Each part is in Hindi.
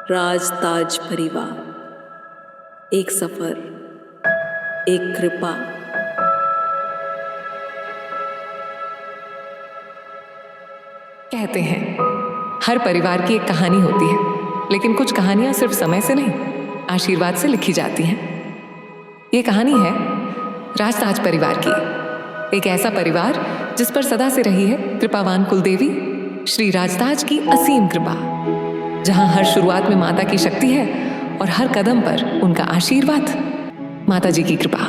राजताज परिवार, एक सफर, एक कृपा। कहते हैं हर परिवार की एक कहानी होती है, लेकिन कुछ कहानियां सिर्फ समय से नहीं, आशीर्वाद से लिखी जाती हैं। ये कहानी है राजताज परिवार की। एक ऐसा परिवार जिस पर सदा से रही है कृपावान कुलदेवी श्री राजताज की असीम कृपा, जहां हर शुरुआत में माता की शक्ति है और हर कदम पर उनका आशीर्वाद। माता जी की कृपा।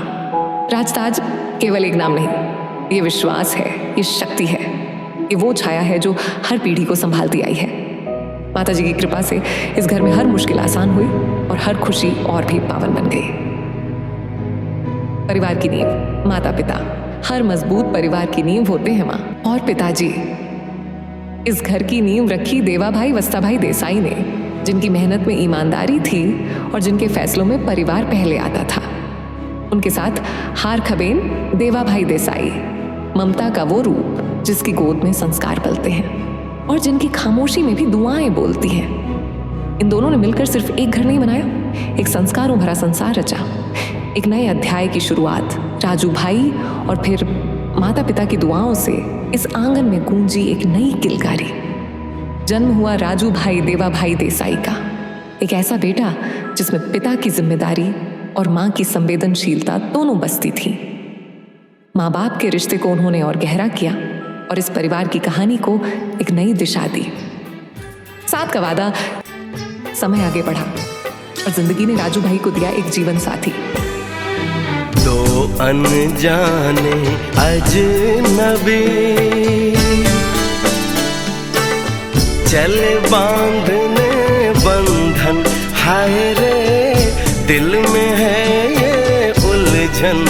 राजताज केवल एक नाम नहीं, ये विश्वास है, ये शक्ति है, ये वो छाया है जो हर पीढ़ी को संभालती आई है। माता जी की कृपा से इस घर में हर मुश्किल आसान हुई और हर खुशी और भी पावन बन गई। परिवार की नींव माता पिता, हर मजबूत परिवार की नींव होते हैं माँ और पिताजी। इस घर की नींव रखी देवा भाई वस्ता भाई देसाई ने, जिनकी मेहनत में ईमानदारी थी और जिनके फैसलों में परिवार पहले आता था। उनके साथ हार खबेन देवा भाई देसाई, ममता का वो रूप जिसकी गोद में संस्कार पलते हैं और जिनकी खामोशी में भी दुआएं बोलती हैं। इन दोनों ने मिलकर सिर्फ एक घर नहीं बनाया, एक संस्कारों भरा संसार रचा। एक नए अध्याय की शुरुआत राजू भाई और फिर माता पिता की दुआओं से इस आंगन में गूंजी एक नई किलकारी। जन्म हुआ राजू भाई देवा भाई देसाई का, एक ऐसा बेटा जिसमें पिता की जिम्मेदारी और माँ की संवेदनशीलता दोनों बसती थी। माँ बाप के रिश्ते को उन्होंने और गहरा किया और इस परिवार की कहानी को एक नई दिशा दी। साथ का वादा, समय आगे बढ़ा और जिंदगी ने राजू भाई को दिया एक जीवन साथी। दो अनजाने अजनबी चले बांधने बंधन, हाय रे दिल में है ये उलझन।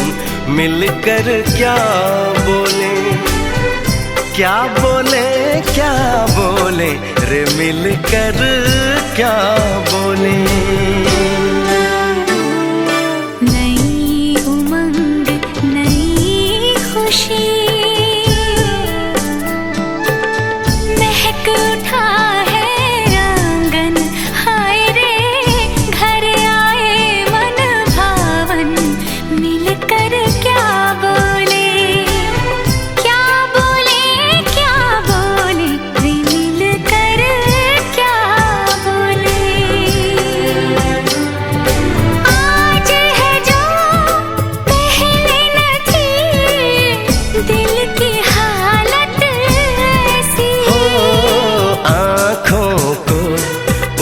मिलकर क्या बोले, क्या बोले, क्या बोले रे, मिलकर क्या बोले। नई उमंग नई खुशी महक उठा है आंगन, हाय रे घर आए मन भावन। मिलकर क्या बोले, क्या बोले, क्या बोले रे, मिलकर क्या बोले। आज है जो पहले न थी, दिल की हालत ऐसी हो आँखों को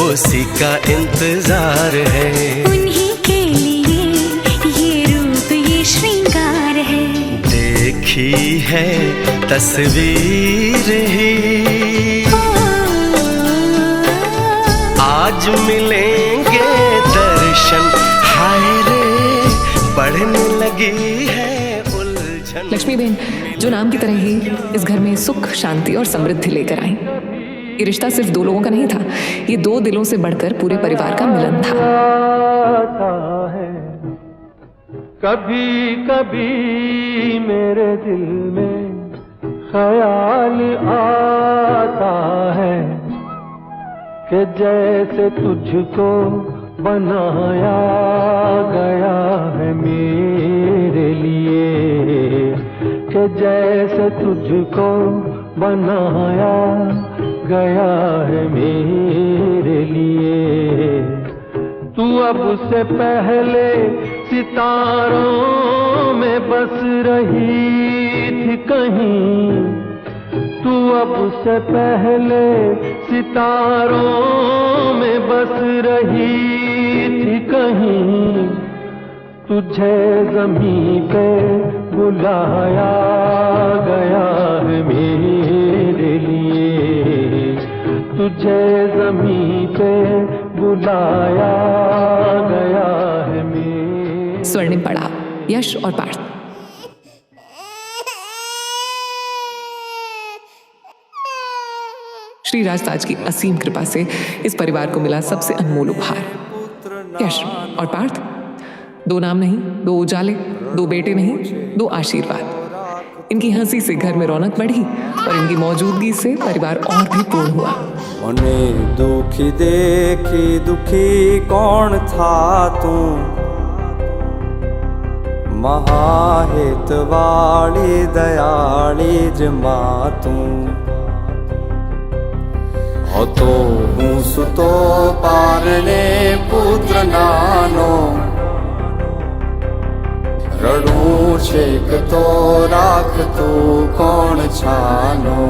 उसी का इंतजार है, उन्हीं के लिए ये रूप ये श्रृंगार है। देखी है तस्वीर ही आज मिलेंगे दर्शन, हाय रे बढ़ने लगी है उलझन। लक्ष्मी बहन जो नाम की तरह ही इस घर में सुख, शांति और समृद्धि लेकर आई। ये रिश्ता सिर्फ दो लोगों का नहीं था, ये दो दिलों से बढ़कर पूरे परिवार का मिलन था। है कभी कभी मेरे दिल में ख्याल आता है कि जैसे तुझको बनाया गया है मेरे लिए, कि जैसे तुझको बनाया गया है मेरे लिए। तू अब से पहले सितारों में बस रही थी कहीं, तू अब से पहले सितारों में बस रही थी कहीं। तुझे ज़मीं पे बुलाया गया है मेरे लिए, तुझे ज़मीं पे बुलाया गया है मेरे। स्वर्णिम पड़ाव, यश और पार्थ। श्री राजताज की असीम कृपा से इस परिवार को मिला सबसे अनमोल उपहार, यश और पार्थ। दो नाम नहीं, दो उजाले, दो बेटे नहीं, दो आशीर्वाद। इनकी हंसी से घर में रौनक बढ़ी और इनकी मौजूदगी से परिवार और भी पूर्ण हुआ। उन्हें दुखी देखी दुखी कौन था तू, महाहित वाली दयाली जमा तू। हो तो हूँ सुतो पारने पुत्र नानो, रड़ू छेक तो राख तू कौन छानो।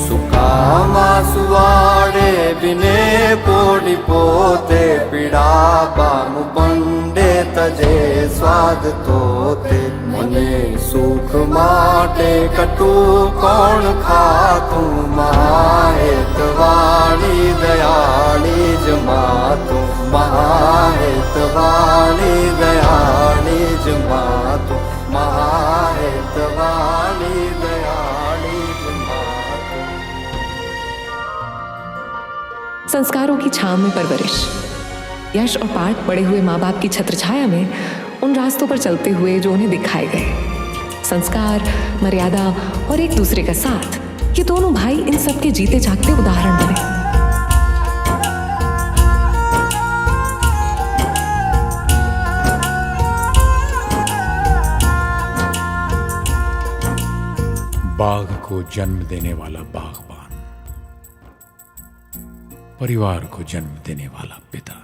सुकामा सुवाड़े बिने पोड़ी पोते, पीड़ा बाम पंडे तजे स्वाद तोते। मने सुख माटे कटु कौन खा तू, महाहित वाली दयाली जमा तू। महाहित वाली दयाली जमा तू, महाहित वाली दयाली जमा तू। संस्कारों की छांव में परवरिश, यश और पाठ पड़े हुए माँ बाप की छत्रछाया में उन रास्तों पर चलते हुए जो उन्हें दिखाए गए। संस्कार, मर्यादा और एक दूसरे का साथ, ये दोनों भाई इन सब के जीते जागते उदाहरण बने। बाघ को जन्म देने वाला बागबान, परिवार को जन्म देने वाला पिता,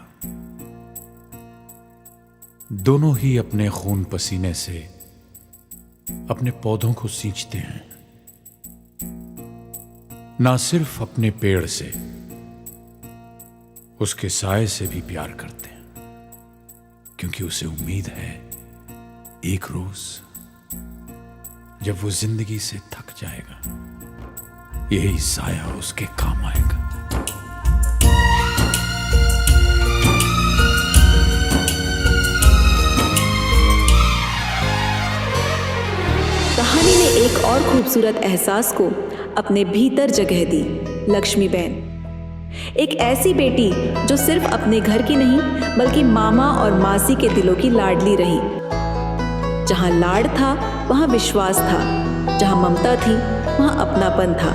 दोनों ही अपने खून पसीने से अपने पौधों को सींचते हैं। ना सिर्फ अपने पेड़ से, उसके साए से भी प्यार करते हैं, क्योंकि उसे उम्मीद है एक रोज जब वो जिंदगी से थक जाएगा, यही साया उसके काम आएगा। कहानी ने एक और खूबसूरत एहसास को अपने भीतर जगह दी। लक्ष्मीबेन, एक ऐसी बेटी जो सिर्फ अपने घर की नहीं बल्कि मामा और मासी के दिलों की लाडली रही। जहां लाड था वहां विश्वास था, जहां ममता थी वहां अपनापन था।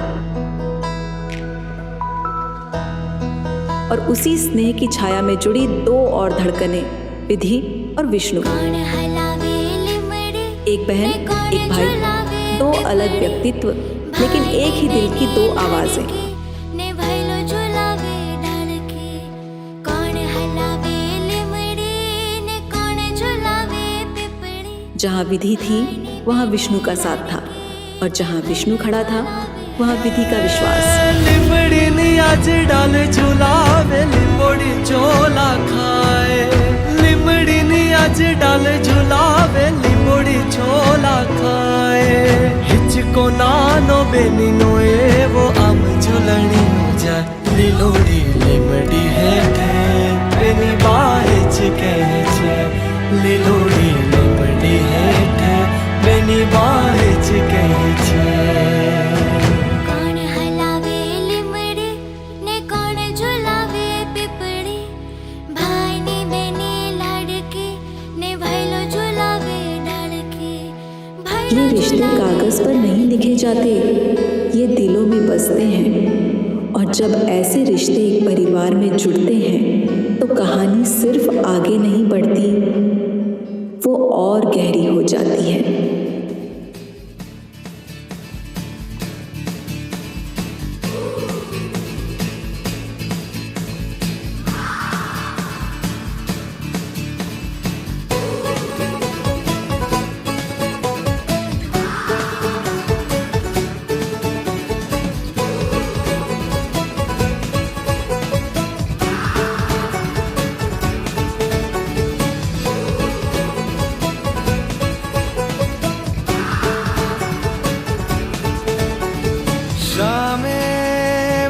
और उसी स्नेह की छाया में जुड़ी दो और धड़कनें, विधि और विष्णु। एक बहन एक भाई, दो अलग व्यक्तित्व लेकिन एक ही दिल की दो आवाजें। जहाँ विधि थी वहाँ विष्णु का साथ था, और जहाँ विष्णु खड़ा था वहाँ विधि का विश्वास। लिमड़ी आज डाल झुलावे, लिमड़ी चोला खाए। लिमड़ी आज डाल झुलावे, लिमड़ी चोला खाए। हिचको नानो बेनी नोए वो आम झुलनी जाए। लिलोड़ी लिमड़ी है बेनी बाहिच कहे छे। लिलोड़ी लिमड़ी है बेनी बाहिच कहे छे। ये रिश्ते कागज पर नहीं लिखे जाते, ये दिलों में बसते हैं। और जब ऐसे रिश्ते एक परिवार में जुड़ते हैं तो कहानी सिर्फ आगे नहीं बढ़ती, वो और गहरी हो जाती है।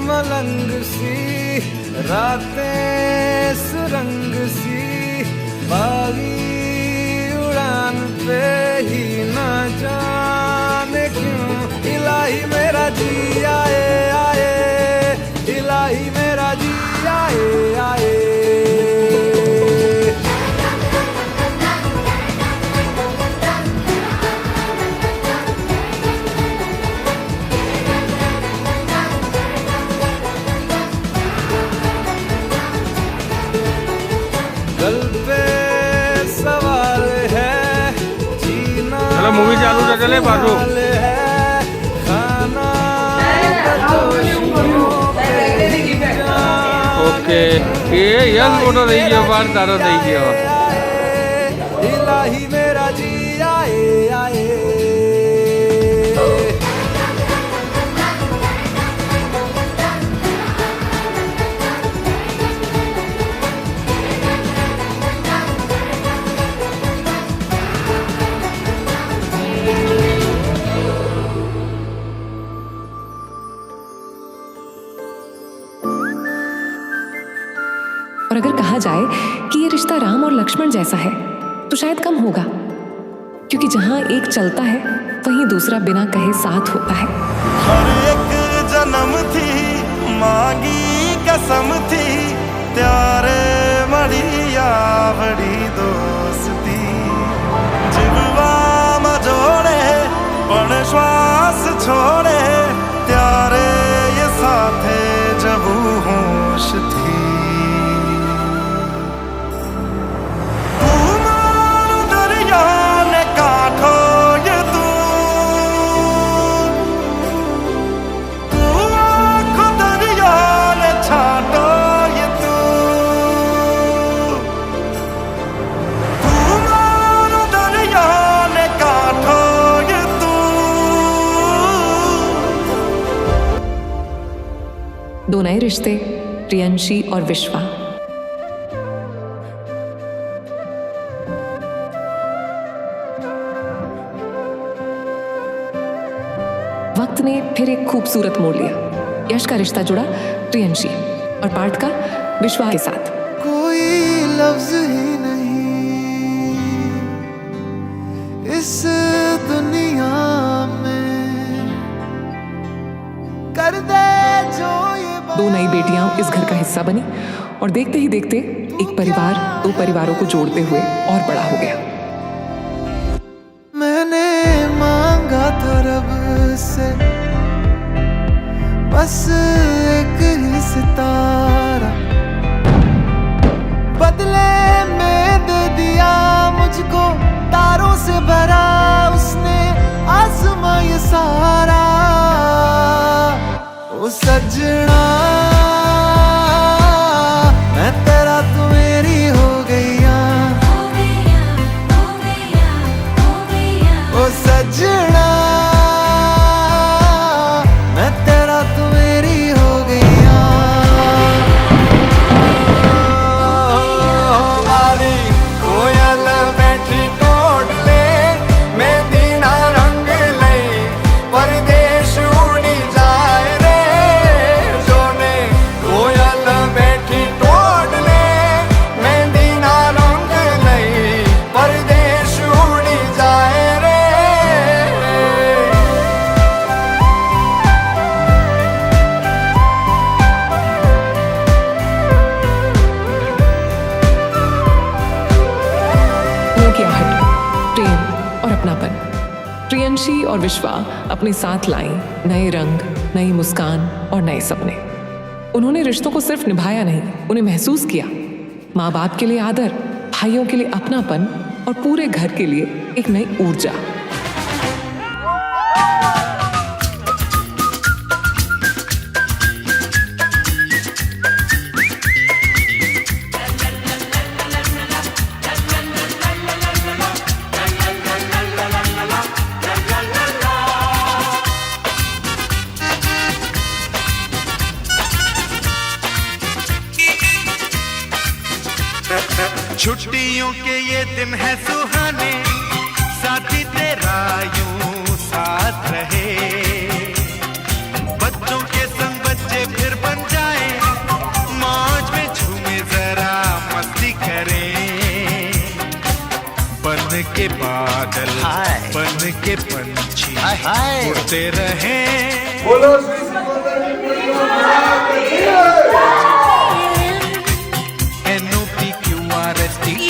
मलंग सी रातें सुरंग सी, बागी उड़ान पे ही न जाने क्यों इलाही मेरा जी आए आए, इलाही मेरा जी आए आए। चले बाजू ओके ये यस मोटो થઈ ગયો બાર તારો થઈ ગયો इलाही मेरा जी आए आए और अगर कहा जाए कि ये रिश्ता राम और लक्ष्मण जैसा है तो शायद कम होगा, क्योंकि जहां एक चलता है वहीं दूसरा बिना कहे साथ होता है। हर एक जन्म थी मांगी कसम थी त्यारे मड़िया बड़ी दोस्ती जिबवा मजोड़े पण श्वास छोड़े त्यारे ये साथे जब होश थी दो नए रिश्ते, प्रियंशी और विश्वा। वक्त ने फिर एक खूबसूरत मोड़ लिया। यश का रिश्ता जुड़ा प्रियंशी और पार्थ का विश्वा के साथ। कोई लफ्ज ही नहीं इस दुनिया में कर दे जो ये दो नई बेटियां इस घर का हिस्सा बनी और देखते ही देखते एक परिवार दो परिवारों को जोड़ते हुए और बड़ा हो गया। मैंने मांगा था रब से बस एक ही सितारा, बदले में दे दिया मुझको तारों से भरा उसने आसमां ये सारा। ओ सजना मैं तेरा तू मेरी हो गईया, ओ सजना मैं तेरा तू मेरी हो गईया। हमारी कोयल बैठी तोड़ ले मैं दीना रंग ले परदेश उड़ी जाए रे जोने कोयल बैठी तोड़ ले मैं दीना रंग ले परदेश उड़ी जाए रे। वो की आहट, प्रेम और अपनापन। प्रियंशी और विश्वा अपने साथ लाईं नए रंग, नई मुस्कान और नए सपने। उन्होंने रिश्तों को सिर्फ निभाया नहीं, उन्हें महसूस किया। माँ बाप के लिए आदर, भाइयों के लिए अपनापन और पूरे घर के लिए एक नई ऊर्जा। छुट्टियों के ये दिन है सुहाने साथी तेरा यूं साथ रहे बच्चों के संग बच्चे फिर बन जाए मौज में झूमे जरा मस्ती करें बन के बादल बन के पंछी उड़ते रहे।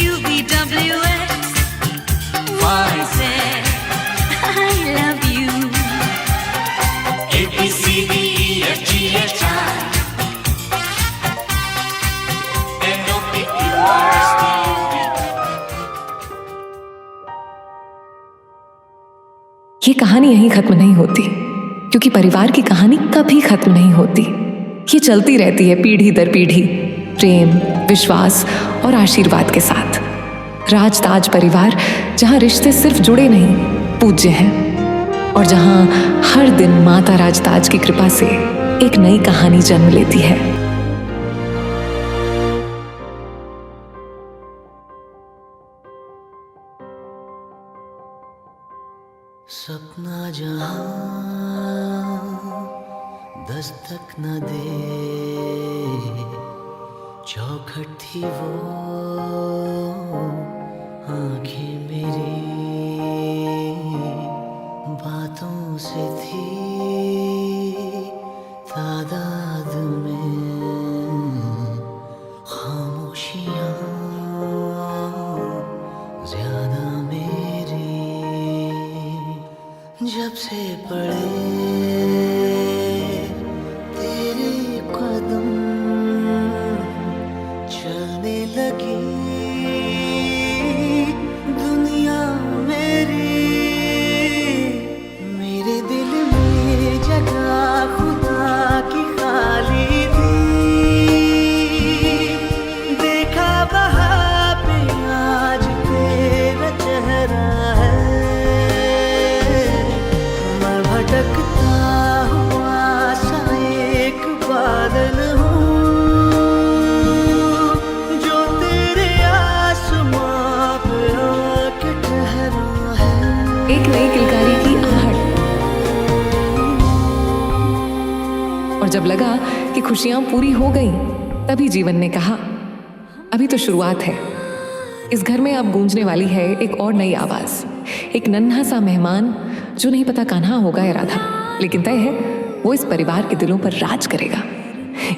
UVWX, YZ, I love you. ABCDEFGHI, NOPQRST. ये कहानी यहीं खत्म नहीं होती, क्योंकि परिवार की कहानी कभी खत्म नहीं होती। ये चलती रहती है पीढ़ी दर पीढ़ी, प्रेम, विश्वास और आशीर्वाद के साथ। राजताज परिवार, जहां रिश्ते सिर्फ जुड़े नहीं, पूज्य हैं, और जहां हर दिन माता राजताज की कृपा से एक नई कहानी जन्म लेती है। सपना जहां दस्तक न दे, चौखट थी वो आंखें मेरी, बातों से थी तादाद में खामोशियां ज्यादा मेरी। जब से पड़े तेरे कदम, चलने लगी दुनिया मेरी। मेरे दिल में जगह खुदा की खाली थी, देखा वहाँ पे आज तेरा चेहरा है। मैं भटकता हुआ सा एक बादल हूँ, जो तेरे आसमां पे आके ठहरा है। एक नई किलकारी की आहट, और जब लगा कि खुशियां पूरी हो गईं, तभी जीवन ने कहा, अभी तो शुरुआत है। इस घर में अब गूंजने वाली है एक और नई आवाज, एक नन्हा सा मेहमान जो नहीं पता कान्हा होगा या राधा, लेकिन तय है वो इस परिवार के दिलों पर राज करेगा।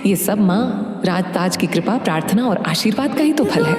ये सब माँ राजताज की कृपा, प्रार्थना और आशीर्वाद का ही तो फल है।